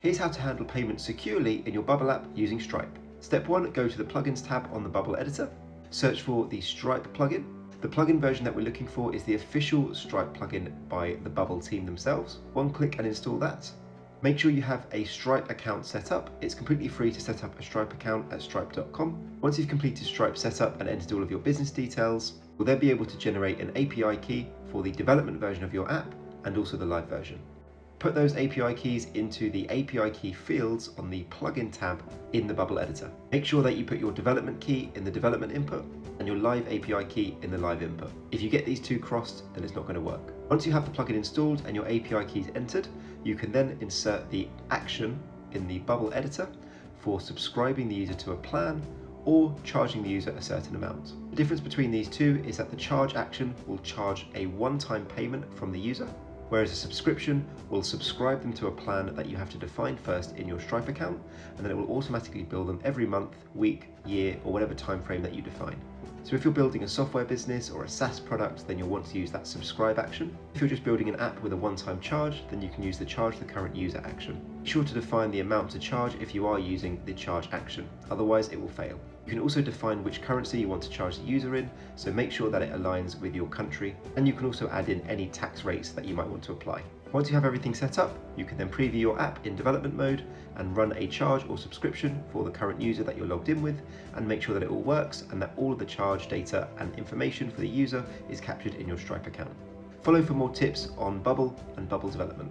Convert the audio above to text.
Here's how to handle payments securely in your Bubble app using Stripe. Step 1, go to the Plugins tab on the Bubble editor. Search for the Stripe plugin. The plugin version that we're looking for is the official Stripe plugin by the Bubble team themselves. One click and install that. Make sure you have a Stripe account set up. It's completely free to set up a Stripe account at stripe.com. Once you've completed Stripe setup and entered all of your business details, you'll then be able to generate an API key for the development version of your app and also the live version. Put those API keys into the API key fields on the plugin tab in the Bubble editor. Make sure that you put your development key in the development input and your live API key in the live input. If you get these two crossed, then it's not going to work. Once you have the plugin installed and your API keys entered, you can then insert the action in the Bubble editor for subscribing the user to a plan or charging the user a certain amount. The difference between these two is that the charge action will charge a one-time payment from the user, whereas a subscription will subscribe them to a plan that you have to define first in your Stripe account, and then it will automatically bill them every month, week, year, or whatever time frame that you define. So if you're building a software business or a SaaS product, then you'll want to use that subscribe action. If you're just building an app with a one-time charge, then you can use the charge the current user action. Be sure to define the amount to charge if you are using the charge action, otherwise it will fail. You can also define which currency you want to charge the user in, so make sure that it aligns with your country, and you can also add in any tax rates that you might want to apply. Once you have everything set up, you can then preview your app in development mode and run a charge or subscription for the current user that you're logged in with, and make sure that it all works and that all of the charge data and information for the user is captured in your Stripe account. Follow for more tips on Bubble and Bubble development.